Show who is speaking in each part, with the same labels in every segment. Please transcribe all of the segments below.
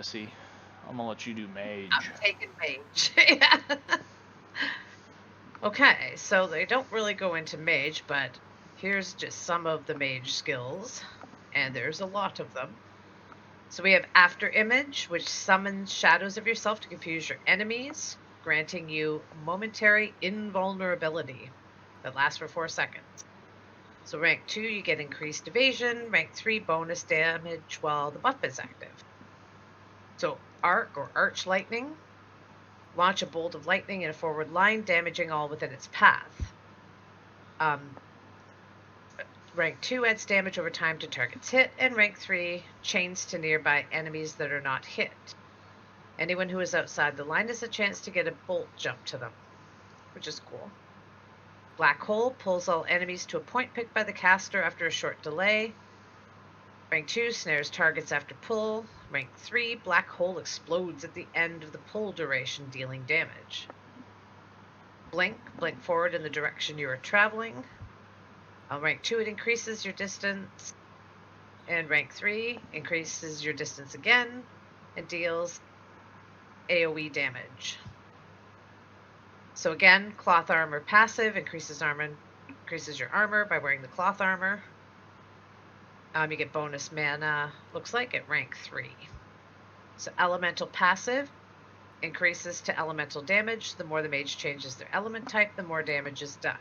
Speaker 1: Missy. I'm gonna let you do Mage.
Speaker 2: I'm taking Mage. Yeah. Okay, so they don't really go into Mage, but here's just some of the Mage skills, and there's a lot of them. So we have After Image, which summons shadows of yourself to confuse your enemies, granting you momentary invulnerability that lasts for 4 seconds. So rank 2, you get increased evasion. Rank 3, bonus damage while the buff is active. So Arc or Arch Lightning, launch a bolt of lightning in a forward line, damaging all within its path. Rank 2 adds damage over time to targets hit, and rank 3 chains to nearby enemies that are not hit. Anyone who is outside the line has a chance to get a bolt jump to them, which is cool. Black Hole pulls all enemies to a point picked by the caster after a short delay. Rank 2 snares targets after pull. Rank 3, Black Hole explodes at the end of the pull duration, dealing damage. Blink forward in the direction you are traveling. Rank 2, it increases your distance. And rank 3 increases your distance again and deals AoE damage. So again, Cloth Armor passive increases your armor by wearing the cloth armor. You get bonus mana, looks like, at rank 3. So Elemental passive increases to elemental damage. The more the mage changes their element type, the more damage is done.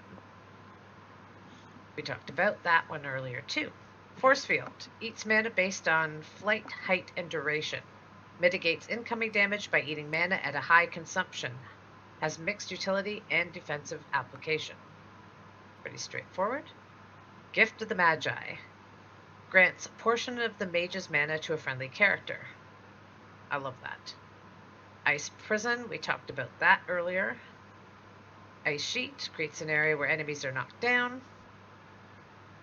Speaker 2: We talked about that one earlier too. Force Field eats mana based on flight, height, and duration. Mitigates incoming damage by eating mana at a high consumption. Has mixed utility and defensive application. Pretty straightforward. Gift of the Magi grants a portion of the mage's mana to a friendly character. I love that. Ice Prison, we talked about that earlier. Ice Sheet creates an area where enemies are knocked down.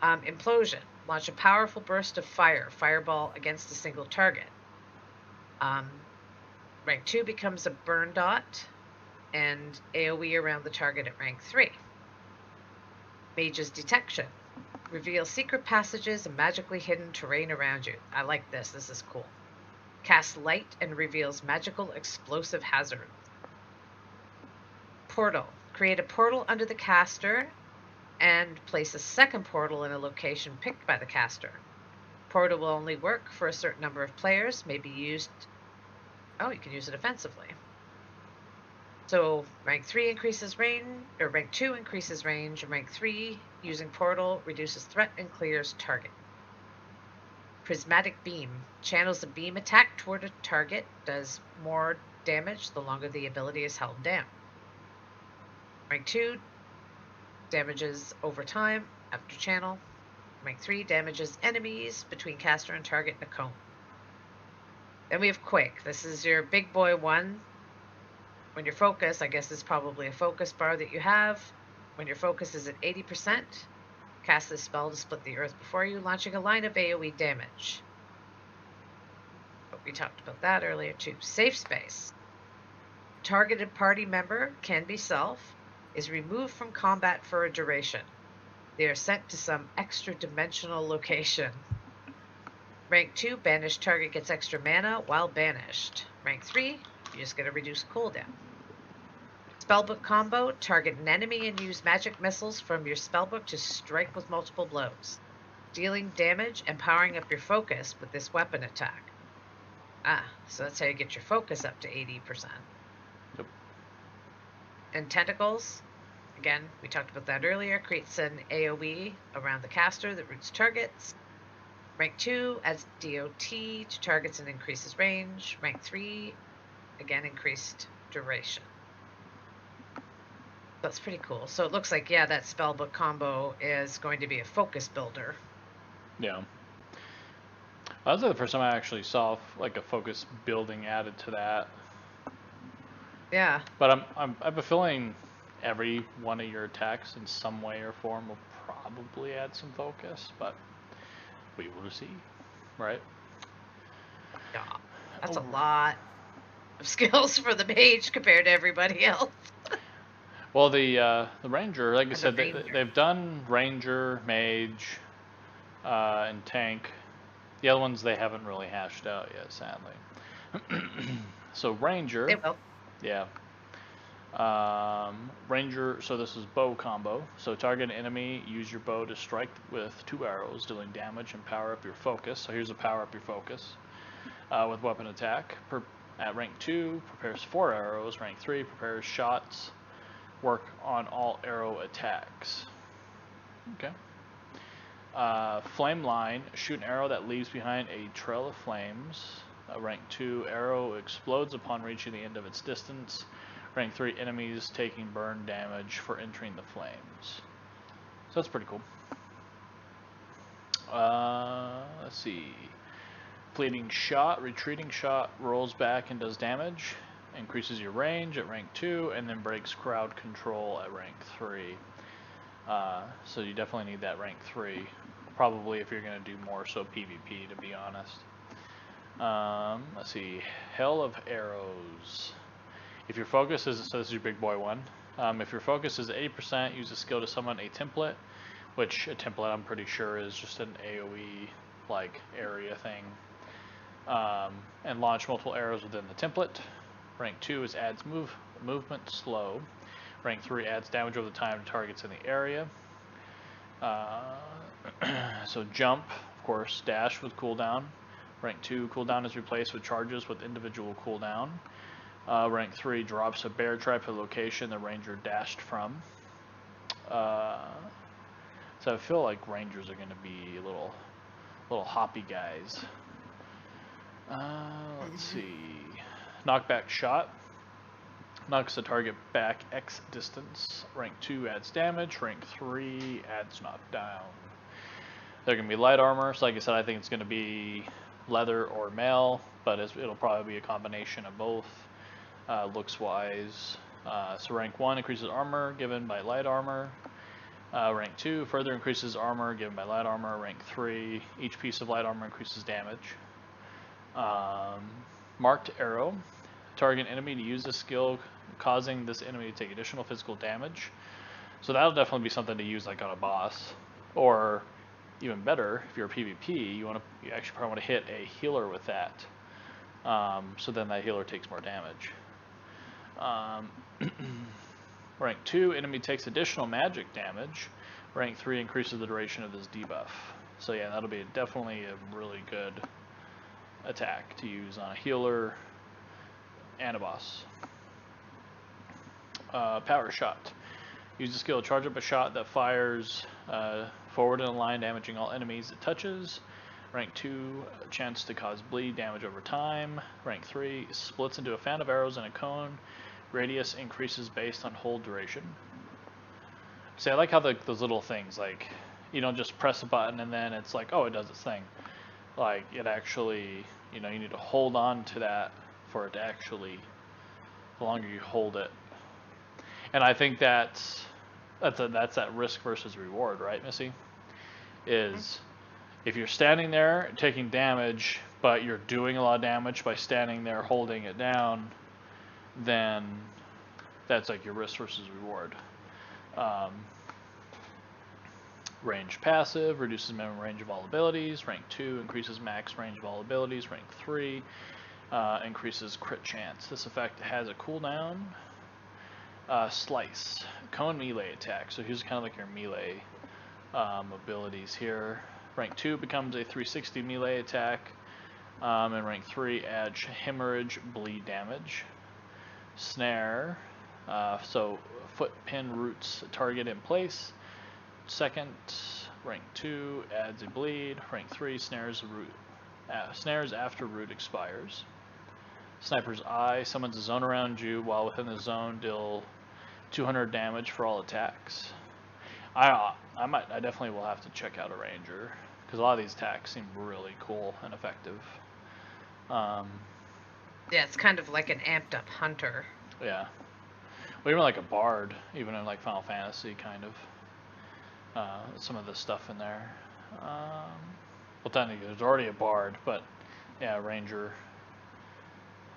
Speaker 2: Implosion, launch a powerful burst of fireball against a single target. Rank 2 becomes a burn dot and AoE around the target at rank 3. Mage's Detection, reveal secret passages and magically hidden terrain around you. I like this. This is cool. Cast light and reveals magical explosive hazards. Portal, create a portal under the caster and place a second portal in a location picked by the caster. Portal will only work for a certain number of players, may be used. Oh, you can use it offensively. So rank 3 increases range, or rank 2 increases range, and rank 3 using portal reduces threat and clears target. Prismatic Beam channels a beam attack toward a target, does more damage the longer the ability is held down. Rank 2 damages over time after channel. Rank 3 damages enemies between caster and target in a cone. Then we have Quake. This is your big boy one. When your focus, I guess it's probably a focus bar that you have. When your focus is at 80%, cast this spell to split the earth before you, launching a line of AoE damage. But we talked about that earlier too. Safe Space. Targeted party member, can be self, is removed from combat for a duration. They are sent to some extra dimensional location. Rank 2, banished target gets extra mana while banished. Rank 3, you just get a reduced cooldown. Spellbook combo, target an enemy and use magic missiles from your spellbook to strike with multiple blows, dealing damage and powering up your focus with this weapon attack. So that's how you get your focus up to 80%.
Speaker 1: Yep.
Speaker 2: And Tentacles, again, we talked about that earlier, creates an AoE around the caster that roots targets. Rank 2 adds DOT to targets and increases range. Rank 3, again, increased duration. That's pretty cool. So it looks like, yeah, that spellbook combo is going to be a focus builder.
Speaker 1: Yeah. That was the first time I actually saw like a focus building added to that.
Speaker 2: Yeah.
Speaker 1: But I have a feeling every one of your attacks in some way or form will probably add some focus, but we will see, right?
Speaker 2: Yeah. That's a lot of skills for the mage compared to everybody else.
Speaker 1: Well, the ranger, like I said,
Speaker 2: Ranger.
Speaker 1: they've done ranger, mage, and tank. The other ones they haven't really hashed out yet, sadly. So Ranger.
Speaker 2: They will.
Speaker 1: Yeah. Ranger, so this is bow combo. So target an enemy, use your bow to strike with 2 arrows, dealing damage and power up your focus. So here's a power up your focus. With weapon attack. At rank 2, prepares 4 arrows. Rank 3, prepares shots. Work on all arrow attacks. Okay. Flame line, shoot an arrow that leaves behind a trail of flames. Rank 2, arrow explodes upon reaching the end of its distance. Rank 3, enemies taking burn damage for entering the flames. So that's pretty cool. Let's see. Fleeting shot, retreating shot, rolls back and does damage. Increases your range at rank 2, and then breaks crowd control at rank 3. So you definitely need that rank 3. Probably if you're going to do more so PvP, to be honest. Let's see. Hell of Arrows. If your focus is, so this is your big boy one. If your focus is 80%, use a skill to summon a template, which a template I'm pretty sure is just an AoE like area thing. And launch multiple arrows within the template. Rank 2 is adds movement slow. Rank 3 adds damage over the time to targets in the area. So jump, of course, dash with cooldown. Rank 2 cooldown is replaced with charges with individual cooldown. Rank 3 drops a bear trap at a location the ranger dashed from. So I feel like rangers are going to be little hoppy guys. Let's see. Knockback shot. Knocks the target back X distance. Rank 2 adds damage. Rank 3 adds knockdown. They're going to be light armor. So like I said, I think it's going to be leather or mail, but it'll probably be a combination of both, looks wise. So rank 1 increases armor given by light armor. Rank 2 further increases armor given by light armor. Rank 3, each piece of light armor increases damage. Marked arrow. Target enemy to use this skill, causing this enemy to take additional physical damage. So that'll definitely be something to use like on a boss, or even better, if you're a PvP, you actually probably want to hit a healer with that. So then that healer takes more damage. Rank 2, enemy takes additional magic damage. Rank 3 increases the duration of this debuff. So yeah, that'll be definitely a really good attack to use on a healer and a boss. Power shot. Use the skill to charge up a shot that fires forward in a line, damaging all enemies it touches. Rank 2, chance to cause bleed damage over time. Rank 3, splits into a fan of arrows in a cone. Radius increases based on hold duration. See, I like how those little things, like, you don't just press a button and then it's like, oh, it does its thing. Like, it actually, you need to hold on to that for it to actually, the longer you hold it. And I think that's that risk versus reward, right, Missy? Is if you're standing there taking damage, but you're doing a lot of damage by standing there holding it down, then that's like your risk versus reward. Range passive, reduces minimum range of all abilities. Rank 2 increases max range of all abilities. Rank 3 increases crit chance. This effect has a cooldown. Slice, cone melee attack. So here's kind of like your melee abilities here. Rank 2 becomes a 360 melee attack. And rank 3 adds hemorrhage bleed damage. Snare, so foot pin roots target in place. Second, rank 2 adds a bleed. Rank 3 snares after root expires. Sniper's Eye summons a zone around you. While within the zone, deal 200 damage for all attacks. I definitely will have to check out a ranger because a lot of these attacks seem really cool and effective.
Speaker 2: Yeah, it's kind of like an amped up hunter.
Speaker 1: Yeah. Well, even like a bard, even in like Final Fantasy, kind of. Some of the stuff in there. Well, technically, there's already a bard, but yeah, ranger.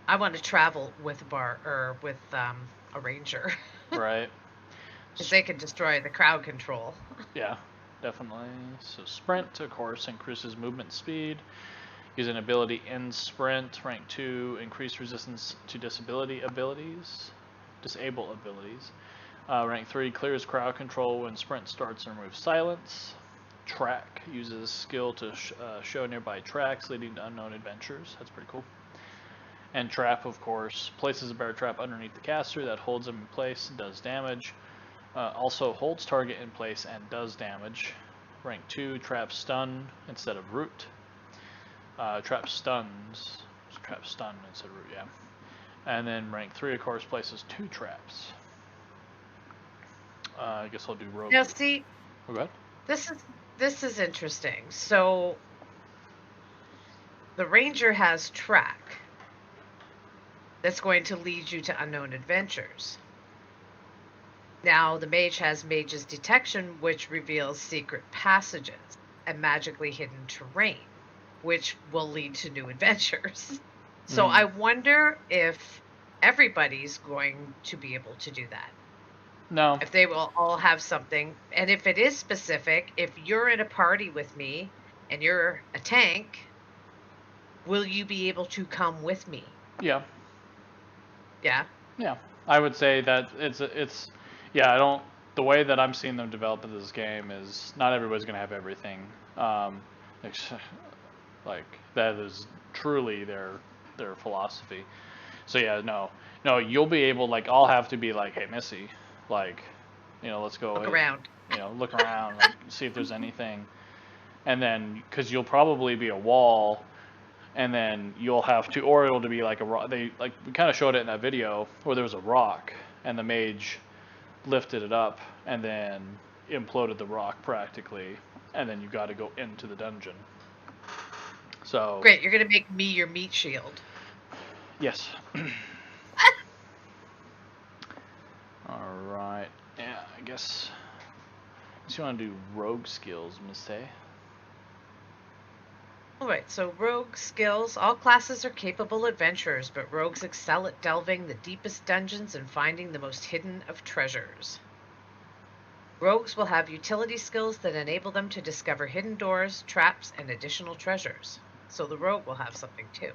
Speaker 2: I want to travel with a ranger.
Speaker 1: Right.
Speaker 2: Because they can destroy the crowd control.
Speaker 1: Yeah, definitely. So sprint, of course, increases movement speed. Use an ability in Sprint. Rank 2, increased resistance to disable abilities. Rank 3, clears crowd control when Sprint starts and removes silence. Track, uses skill to show nearby tracks leading to unknown adventures. That's pretty cool. And Trap, of course, places a bear trap underneath the caster that holds him in place and does damage. Also holds target in place and does damage. Rank 2, Trap Stun instead of Root. Trap stun instead of Root, yeah. And then rank 3, of course, places 2 traps. I guess I'll do Rogue.
Speaker 2: Now, see,
Speaker 1: go ahead.
Speaker 2: This is interesting. So the Ranger has Track. That's going to lead you to unknown adventures. Now, the Mage has Mage's Detection, which reveals secret passages and magically hidden terrain, which will lead to new adventures. So I wonder if everybody's going to be able to do that.
Speaker 1: No.
Speaker 2: If they will all have something. And if it is specific, if you're in a party with me and you're a tank, will you be able to come with me?
Speaker 1: Yeah.
Speaker 2: Yeah.
Speaker 1: Yeah. I would say that it's yeah, I don't, the way that I'm seeing them develop in this game is not everybody's going to have everything. Like that is truly their philosophy. So yeah, no, you'll be able, like, I'll have to be like, hey Missy, like, let's go
Speaker 2: look around.
Speaker 1: Look around, like, see if there's anything, and then because you'll probably be a wall, and then you'll have to, or it'll be like a rock. We kind of showed it in that video where there was a rock and the Mage lifted it up and then imploded the rock practically, and then you got to go into the dungeon. So
Speaker 2: great, you're gonna make me your meat shield.
Speaker 1: Yes. All right. Yeah, I guess. You want to do rogue skills, Miss A?
Speaker 2: Alright, so rogue skills. All classes are capable adventurers, but rogues excel at delving the deepest dungeons and finding the most hidden of treasures. Rogues will have utility skills that enable them to discover hidden doors, traps, and additional treasures. So the rogue will have something too.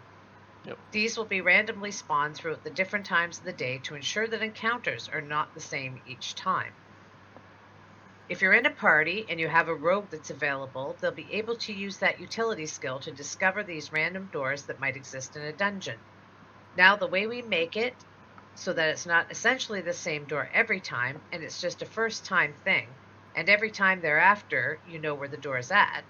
Speaker 1: Yep.
Speaker 2: These will be randomly spawned throughout the different times of the day to ensure that encounters are not the same each time. If you're in a party and you have a rogue that's available, they'll be able to use that utility skill to discover these random doors that might exist in a dungeon. Now, the way we make it so that it's not essentially the same door every time, and it's just a first-time thing, and every time thereafter you know where the door is at,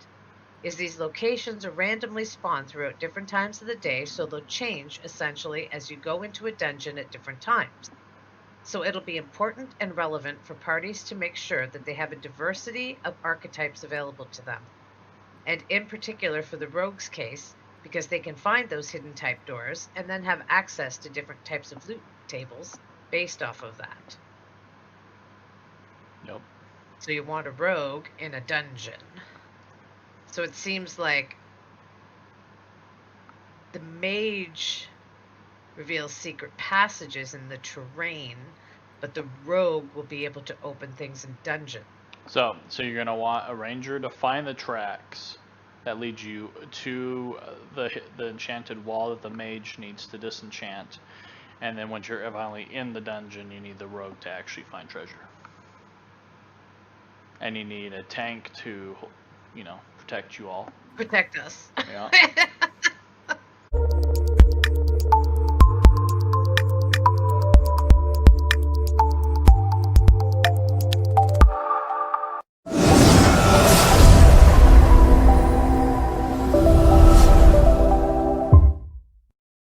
Speaker 2: is these locations are randomly spawned throughout different times of the day, so they'll change essentially as you go into a dungeon at different times. So it'll be important and relevant for parties to make sure that they have a diversity of archetypes available to them. And in particular for the rogue's case, because they can find those hidden type doors and then have access to different types of loot tables based off of that.
Speaker 1: Yep.
Speaker 2: So you want a rogue in a dungeon. So it seems like the Mage reveals secret passages in the terrain, but the rogue will be able to open things in dungeon.
Speaker 1: So you're going to want a Ranger to find the tracks that lead you to the enchanted wall that the Mage needs to disenchant. And then once you're finally in the dungeon, you need the rogue to actually find treasure. And you need a tank to, protect you all.
Speaker 2: Protect us.
Speaker 1: Yeah.